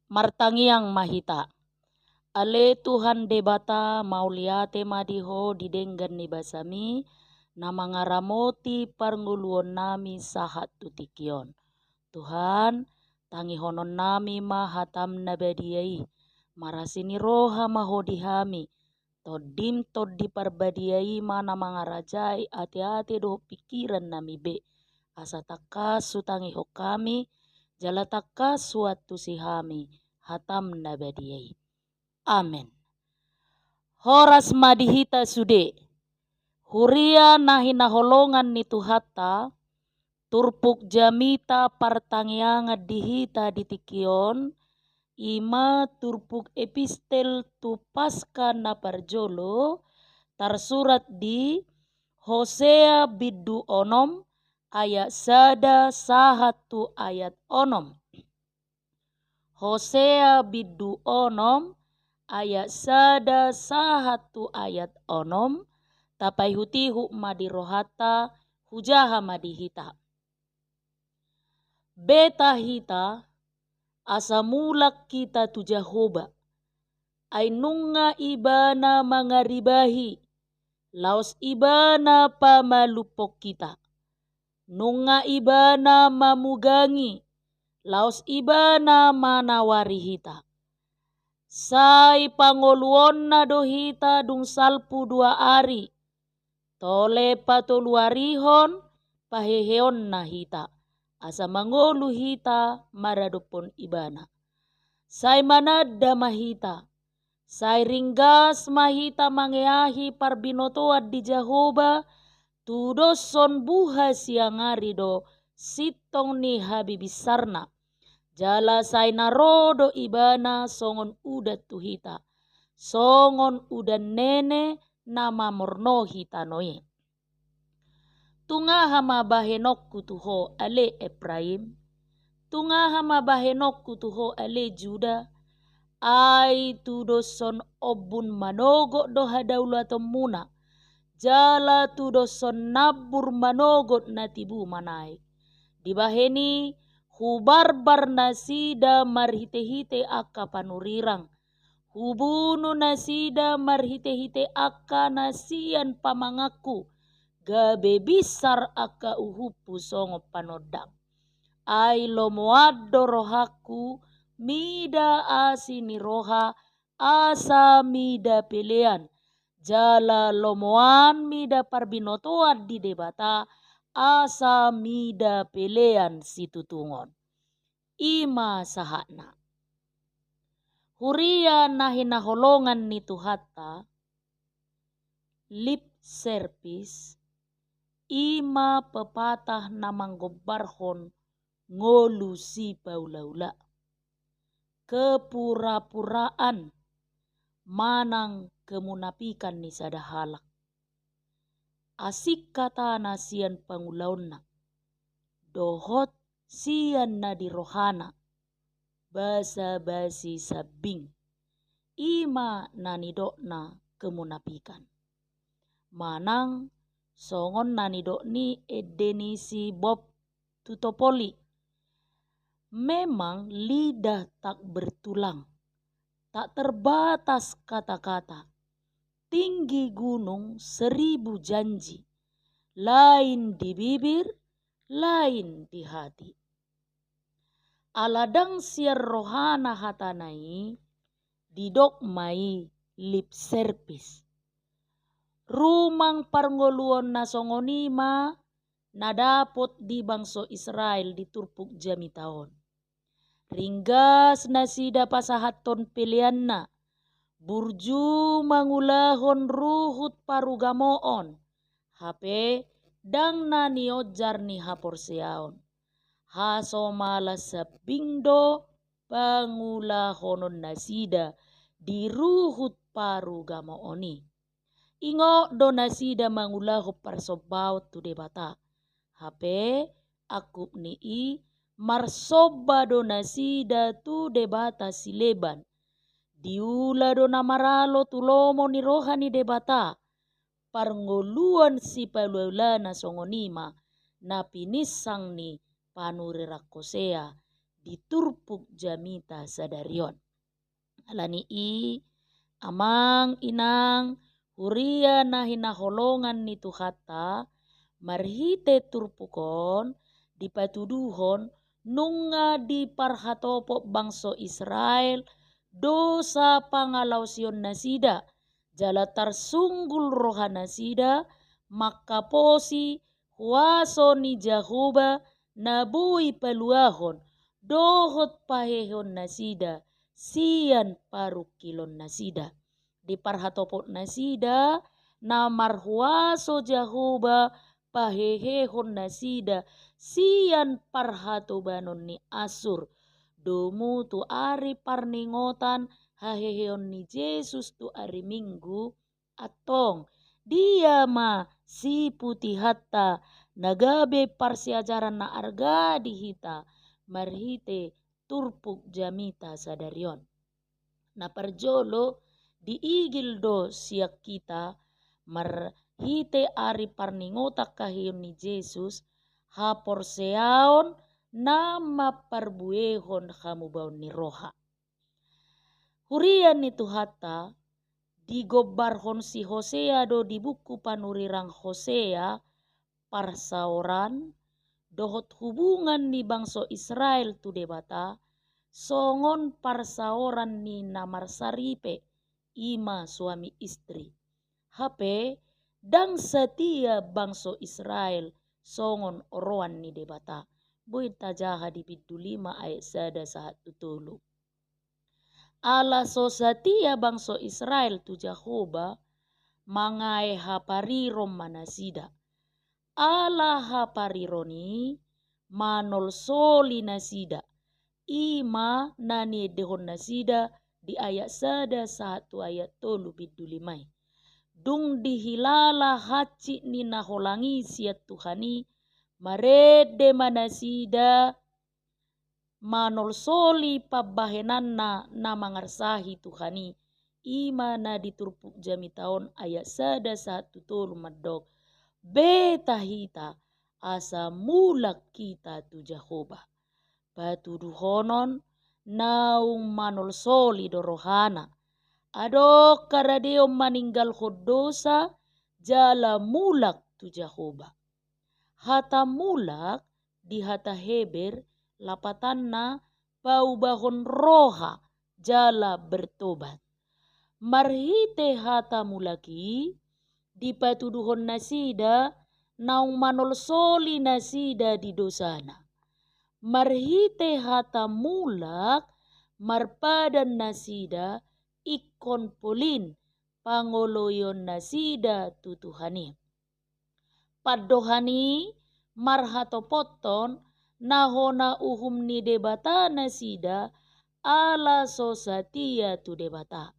martangiang mahita. Ale Tuhan debata mauliate madiho didenggan ni basami na mangaramoti parnguluon nami sahat tutikion. Tuhan tangihonon nami mahatam nabadiai marasini roha mahodihami todim todi parbadiai mana mangarajai ati-ati doh pikiran nami be asa takasu tangiho kami jala takasu atu sihami hatam nabadiai. Amen. Horas madihita sude huria nahi naholongan ni tuhata turpuk jamita partangianga dihita ditikion ima turpuk epistel tu pasca na parjolo tersurat di Hosea bidu onom ayat sada sahatu ayat onom. Hosea bidu onom ayat sada sahatu ayat onom tapai hutihu madirohata hujaha madihita. Beta hita asa mulak kita tu Jehoba ay nunga ibana mangaribahi laos ibana pamalupok kita nunga ibana mamugangi laos ibana manawari hita sai pangoluon na dohita dung salpu 2 ari tole patoluarihon paheheon na hita asa mangolu hita maradopon ibana. Sai manada mahita, sai ringgas mahita mangeahi parbinotoad di Jehoba, tudoson buha siangari do sitong ni habibisarna. Jala sai narodo ibana songon udat tuhita, songon udan nene nama morno hita noye. Tunga hama bahenok kutuho ale Efraim, tunga hama bahenok kutuho ale Juda, ay tudoson obun manogo do hadaulatom muna, jala tudoson nabur manogot na tibu manay. Dibaheni hubarbar nasida marhite-hite akka panurirang, hubunu nasida marhite-hite akka nasian pamangaku, gabe bisar aka uhupu songo panodang. Ay lomoado rohaku mida asini roha asa mida pelean. Jala lomoan mida parbinotoan di debata asa mida pelean situtungon. Ima sahana. Huria nahi naholongan ni tuhata lip service ima pepatah namanggobarhon ngolu si paulaula. Kepura-puraan manang kemunapikan ni sadahalak. Asik kata nasian pangulauna. Dohot sian na dirohana. Basa-basi sabing. Ima nanidokna kemunapikan. Manang songon nanidok ni edenisi Bob Tutopoli. Memang lidah tak bertulang, tak terbatas kata-kata. Tinggi gunung 1000 janji, lain di bibir, lain di hati. Aladang siar rohana hatanai, didok mai lip service. Rumang parngoluon na songonima nadapot di bangso Israel di turpuk jamitaon. Ringgas nasida pasahaton pilihan na. Burju mangulahon ruhut parugamoon. Hape dang na niojar ni haporseaon. Haso malas sabingdo pangulahonon nasida di ruhut parugamooni. Ingo do nasida mangulaho parsobaw tu debata. Hape akup ni marsoba do nasida tu debata sileban. Diula do namaralo tulomo ni rohani debata. Parngoluan si paluala na songonima na pinisang ni panurerakosea diturpuk jamita sadarion. Alani i amang inang huria na hinaholongan ni Tuhata marhite turpukon dipatuduhon nunga di parhatopo bangso Israel dosa pangalausion nasida jala tarsunggul rohana sida makaposi huaso ni Jahoba nabui paluahon dohot pahehon nasida sian parukilon nasida di parhatopot nasida na marhuaso Jahoba pahehehon nasida sian parhatobanon ni Asur domu tu ari parningotan haheheon ni Yesus tu ari Minggu atong dia ma si putih hatta nagabe parsiajaran na arga dihita marhite turpuk jamita sadarion. Na parjolo diigil do siak kita marhite ari parningotak kahiyon ni Yesus haporseaon na maparbuehon hamubaon ni roha. Hurian ni Tuhata digobarhon si Hosea do di buku panurirang Hosea parsaoran dohot hubungan ni bangso Israel tu debata songon parsaoran ni namarsaripe ima suami istri hape dang setia bangso Israel songon oroan ni debata buit tajaha di pintu 5 ayat 1-10. Ala so setia bangso Israel tu Jahoba mangai hapariro manasida. Ala haparironi manol soli nasida. Ima nani dehon nasida di ayat 1 ayat 3 pintu 5. Dung dihilala haci ni naholangi siat Tuhani marede manasida manol soli pabahenanna na mangarsahi Tuhani ima na diturpuk jamitaon ayat 1-1 maddok betahita asa mulak kita tu Jahoba patuduhonon naung manol soli dorohana adok karadeo maninggal hodosa jala mulak tu Jahoba hata mulak di hata Heber lapatanna paubahon roha jala bertobat. Marhite hata mulaki dipatuduhon nasida naung manol soli nasida di dosana. Marhite hata mulak marpadan nasida ikon polin pangoloyon nasida tutuhani. Padohani marhatopoton nahona uhum ni debata nasida ala sosatia tu debata.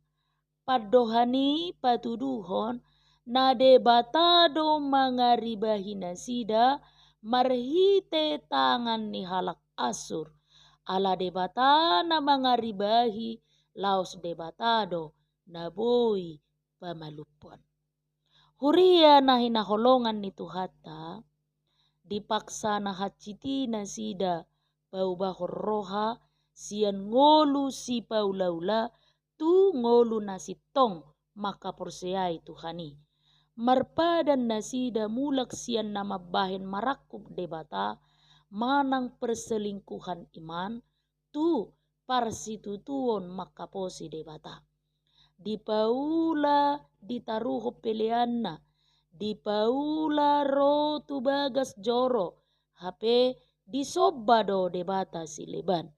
Padohani patuduhon na debata do mangaribahi nasida marhite tangan ni halak Asur. Ala debata na mangaribahi laos debatado na boy pamalupon. Huria na hinaholongan ni Tuhata dipaksa na haciti nasida paubahor roha sian ngolu si paulaula tu ngolu nasitong makaporseai Tuhani. Marpadan nasida mulak sian nama bahen marakub debata manang perselingkuhan iman tu parsitutuon makaposi debata. Di paula ditaruho peleanna di paula ro tu bagas joro hape disobado debata sileban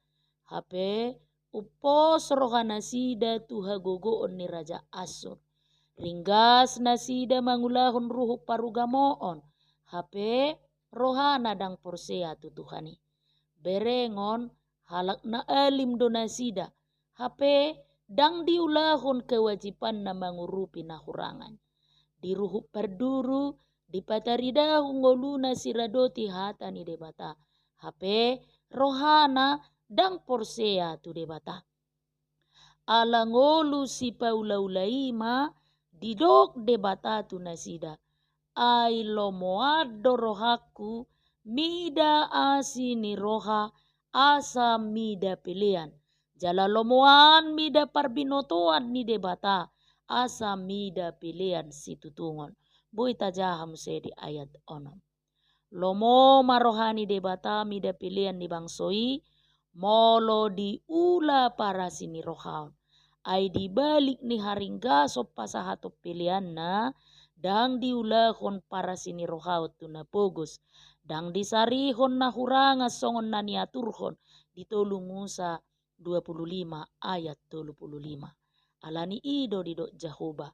hape upos rohana sida tu hagogoon ni Raja Asur ringgas nasida mangulahon ruhu parugamoon hape rohana dang porsea tu Tuhani berengon halak na alim do nasida hape dang diulahon kewajiban na mangurupi na hurangan diruhuk perduru dipataridahu ngoluna siradoti hata ni debata hape rohana dang porsea tu debata ala ngolu si paulaulaima didok debata tu nasida ai lomoado rohaku mida asini roha asa mida pilihan. Jala lomoan mida parbinotoan ni debata, asa mida pilihan situtungon. Buita jaham di ayat onom. Lomo marohani debata mida pilihan ni bangsoi, molo di ula para sini rohaon. Ay dibalik ni haringga so pasahato pilihan na, dang diulahon para sini rohaot tu na pugos. Dang disarihon na huranga songon na niaturhon di tolu Musa 25 ayat 35. Alani ido di dok Jahoba.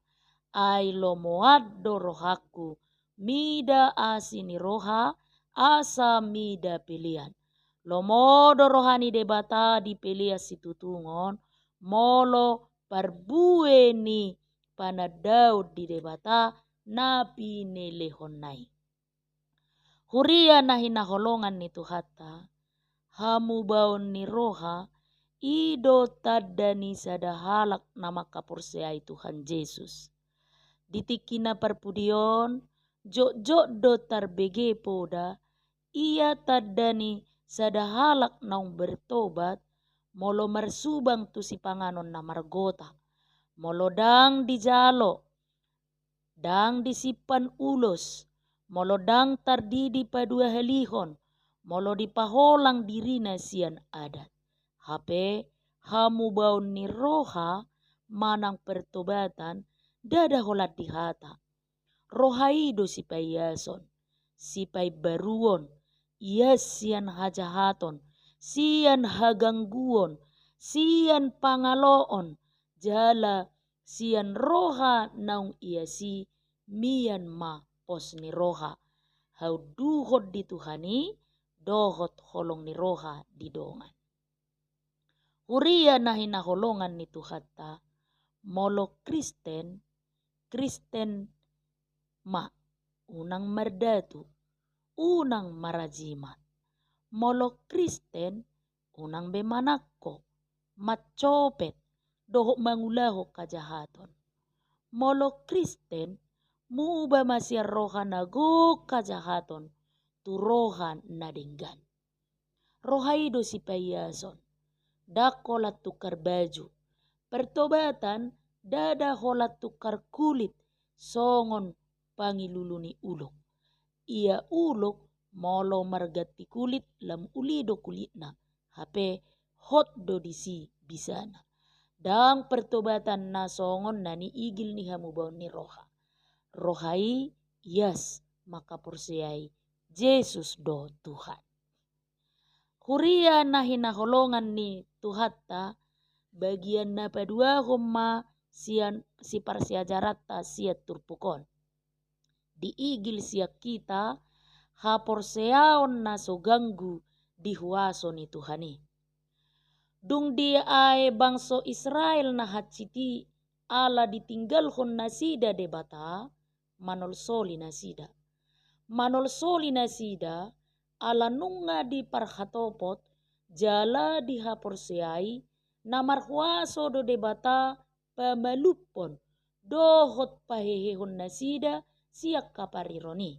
Ay lomoaddo rohaku mida asini roha asa mida pilihan. Lomodo rohani debata di pelia situtungon molo parbue ni pana Daud di debata napi nelehonai. Huria nahi naholongan ni Tuhata hamu baon ni roha ido tadani sadahalak nama kapurseai Tuhan Yesus. Ditikina perpudion jok do tarbege poda ia tadani sadahalak naung bertobat molo marsubang tu si panganon na margota molo dang dijalo dang disipan ulos molo dang tardidi padua halihon molo dipaholang dirina sian adat hape hamu baun ni roha manang pertobatan dada holat di hata. Rohaido si payason, si pay baruon, iya sian hajahaton, sian hagangguon, sian pangaloon, jala sian roha naung iya si mian ma pos ni roha. Hau duhot di Tuhani, dohot holong ni roha di dongan. Uria nahi naholongan ni Tuhata, molo Kristen ma unang mardatu, unang marajimat. Molo Kristen unang bemanakko, matcopet, dohok mangulaho kajahaton. Molo Kristen muba masya roha nago kajahaton, tu roha nadinggan. Rohaido si payason, dakolat tukar baju, pertobatan dada holat tukar kulit, songon pangiluluni ulok. Ia ulok molo margati kulit lam ulido kulitna. Hape hot do disi bisana. Dang pertobatan na songon nani igil ni hamubaon ni roha. Rohai yes maka porsiai Yesus do Tuhan. Huria nahi naholongan ni Tuhata bagian na padua homa sian si parsiajarata siat turpukon. Diigil siak kita haporseaon na so ganggu dihuaso ni Tuhani. Dung dia ay bangso Israel na hatsiti ala ditinggalhon nasida debata manolsoli nasida. Manolsoli nasida ala nunga di parhatopot jala dihaporseai na marhuaso do debata pamalupon dohot pahehehon nasida siak kaparironi.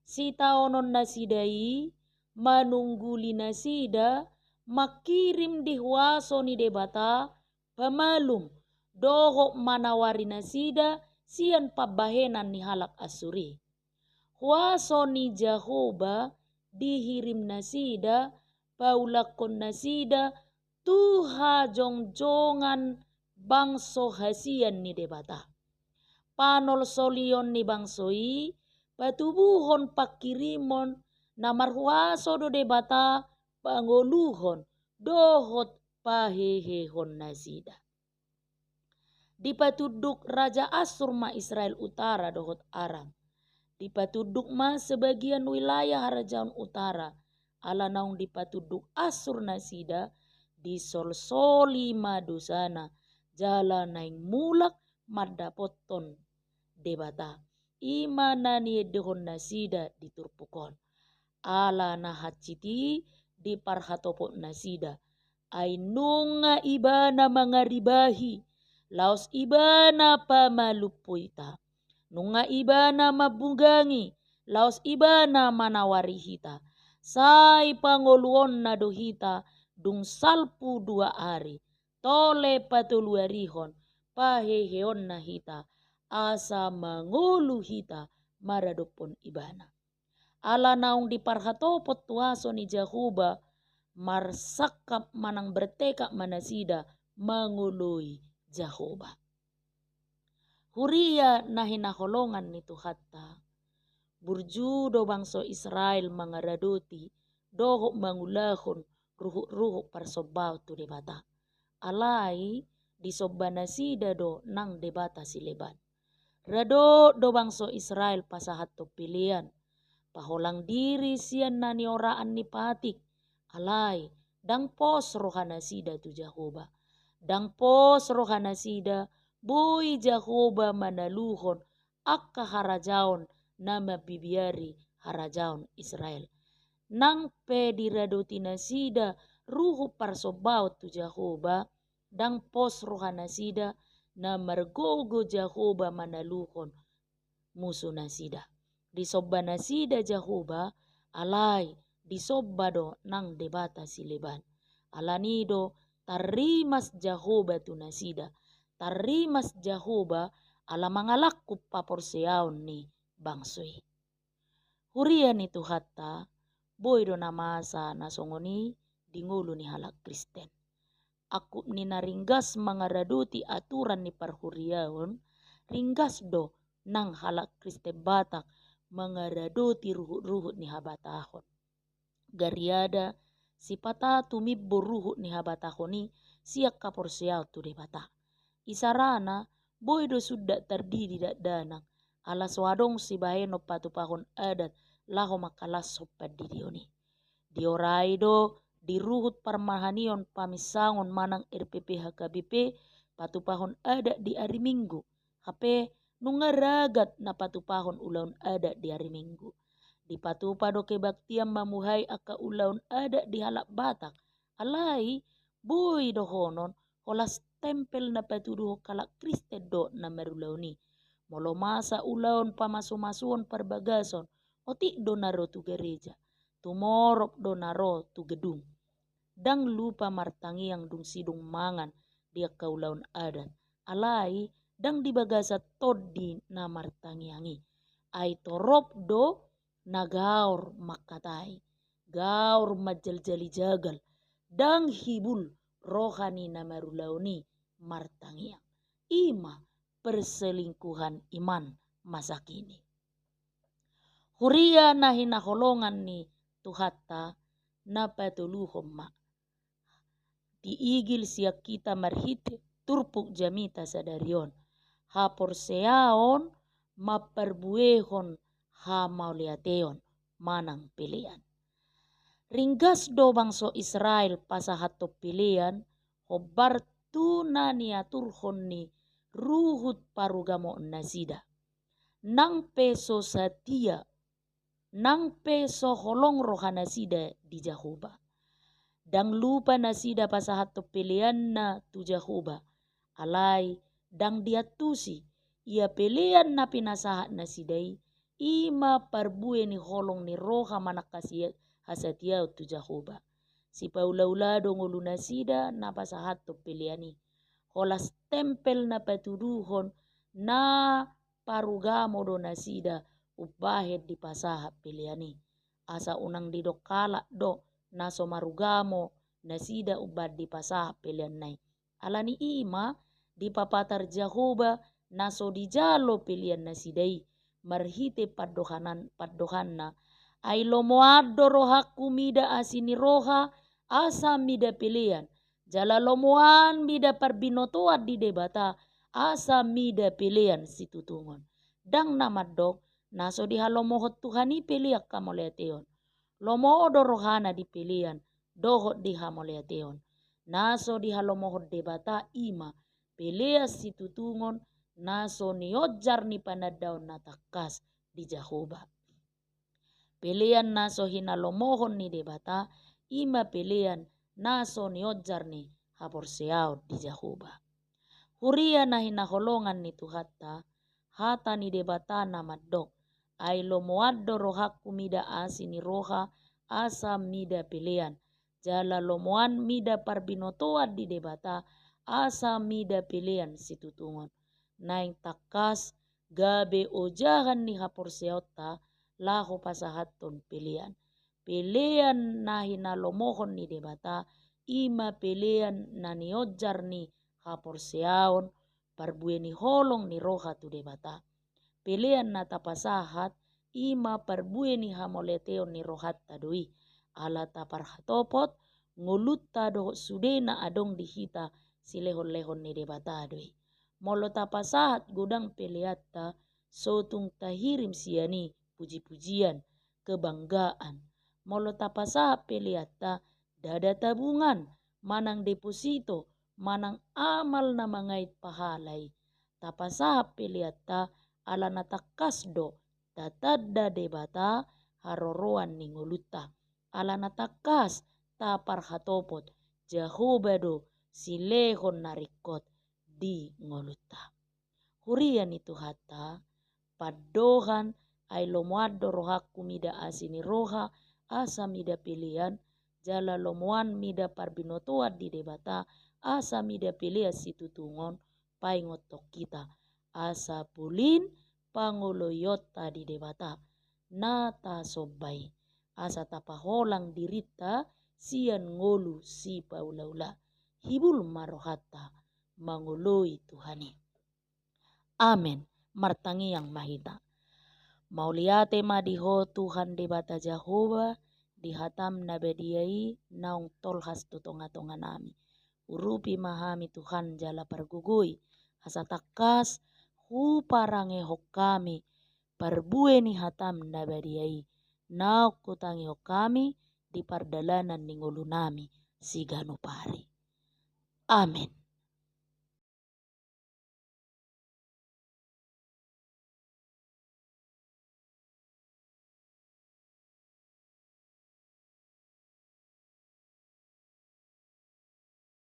Si taonon nasidai manungguli nasida makirim dihuaso ni debata pamalum dohok manawari nasida sian pabahenan ni halak asuri. Huaso ni Jahoba dihirim nasida paulakon nasida tuha jongjongan bangso hasian ni debata. Panol solion ni bangsoi patubuhon pakirimon na marhuaso do debata pangoluhon dohot pahehehon nasida. Dipatuduk Raja Asur ma Israel Utara dohot Aram. Dipatuduk ma sebagian wilayah Harajaon Utara ala naung dipatuduk Asur nasida di solsoli madusana jala naing mulak madapoton debata ima nani dehon nasida diturpukon ala nahaciti di parhatopot nasida ay nunga ibana mangaribahi laos ibana pamalupuita nunga ibana mabugangi laos ibana manawari hita Sai pangoluon na dohita dung salpu 2 hari. Tole patuluarihon paheheon na hita asa mangulu hita maradopon ibana. Ala naung diparhatopot tuaso ni Jahuba marsakap manang bertekak manasida mangului Jahuba. Huria na hinaholongan ni Tuhatta burjudo bangso Israel mangaradoti doho mangulahon ruhuk-ruhuk parsobau tu debata. Alai disobbanasida do nang debata sileban. Rado do bangso Israel pasahat to pilihan. Paholang diri sian nani oraan ni patik. Alai dang pos rohana sida tu Jahoba. Dang pos rohana sida boy Jahoba manaluhon akka harajaon nama bibiari harajaon Israel. Nang pe diradoti nasida ruhu parsobau tu Jahoba dang pos rohana sida na margogo Jahoba manaluhon musuh nasida. Disobba nasida Jahoba alai disobba do nang debata sileban. Alanido tarimas Jahoba tu nasida. Tarimas Jahoba ala mangalakku paporseaon ni bangsoi. Hurian itu hatta boy do namasa nasongoni dingulu ni halak Kristen. Aku ni naringgas mangaraduti aturan ni parhuriaon ringgas do nang halak Kristen Batak mangaraduti ruhut-ruhut ni habatahon. Gariada si pata tumibbo ruhut ni habatahon ni siak kaporseao tu debata. Isarana boy do sudah terdiri danang alas wadong si baheno patupahon adat laho makalas sopat di dioni. Diorai do diruhut parmahanion pamisangon manang RPP HKBP patupahon adat di hari Minggu. Hape nungaragat na patupahon ulaun adat di hari Minggu. Di patupa do kebaktian mamuhay aka ulaun adat di halak Batak. Alai boy do honon holas tempel na patuduh kalak Kristen do na marulauni. Molo masa ulaun pamasu-masuon perbagason otik do naro tu gereja. Tumorok do naro tu gedung. Dang lupa martangi yang dung sidung mangan dia kaulaun adat. Alai dang dibagasa todi na martangiangi. Ai torop do nagaur makatai. Gaur majaljali jagal. Dang hibul rohani na marulauni martangiang. Ima perselingkuhan iman masa kini. Huria na hinaholongan ni Tuhatta na patuluhom ma. Diigil siak kita marhite turpuk jamita sadarion. Haporseaon maperbuehon hamauliateon manang pilihan. Ringgas do bangso Israel pasahato pilihan hobar tuna niaturhon ni ruhut parugamo nasida. Nang peso satia nang peso holong rohana sida di Jahoba. Dang lupa nasida pasahato pilihan na tu Jahoba. Alai dang diatusi ia pilihan na pinasahat nasidai ima parbue ni holong ni roha manakasi hasatiau tu Jahoba. Si paula-ula dongulu nasida na pasahato pilihan ni. Holas tempel na patuduhon na parugamo do nasida ubahed di pasaha piliani. Asa unang didokala do naso marugamo nasida ubad di pasaha pilihan nai. Alani ima di papatar Jahoba naso dijalo pilihan nasidai marhite paddohanna ay lomoado rohaku mida asini roha asa mida pilihan. Jala lomoan mida parbinotoat di debata asa mida pilihan situtungon. Dang namadok naso dihalomohot Tuhani piliak kamoleteon. Lomodo rohana di pilihan dohot dihamoleteon. Naso dihalomohot debata ima pilihan situtungon naso niojar ni panadaon natakas di Jahoba. Pilihan naso hinalomohon ni debata ima pilihan naso niojar ni haporseaut di Jahoba. Huria na hinaholongan ni Tuhatta hata ni debata na madok ay lomoado rohaku mida asini roha asa mida pilihan. Jala lomoan mida parbinotoan di debata asa mida pilihan situtungon. Naing takas gabe ojahan ni hapurseota lahu pasahaton pilihan. Pilihan na hinalomohon ni debata ima pilihan na niojar ni hapurseaon parbue ni holong ni roha tu debata. Pilihan na tapasahat ima parbue ni hamoleteon ni rohat tadoi. Ala taparhatopot ngulutta do sudena adong dihita silehon-lehon ni debata doi. Molo tapasahat gudang peliatta sotung tahirim siani puji-pujian kebanggaan. Molo tapasahat peliatta dada tabungan manang deposito manang amal na mangait pahalay. Tapasahat peliatta ala natakasdo tatadda debata haroroan ni ngulutta. Ala natakas taparhatopot jahobado silehon narikot di ngolutta. Hurian itu hatta padohan ay lomuado rohaku mida asini roha asa mida pilihan jala lomuan mida parbinotoa di debata asa mida pilihan situtungon paingotok kita asa pulin pangoloyota di debata nata sobai asa tapaholang dirita sian ngolu si paula-ula hibul marohata mangoloi Tuhani. Amen. Martangi yang mahita. Mauliate madiho Tuhan debata Jehova dihatam nabediai naung tolhas tutonga-tonga nami. Urupi mahami Tuhan jala pergugui asa takas hu parange hokami parbue ni hatam nabediai nauk kutangi hokami di pardalanan ningolu nami sigano pari. Amin.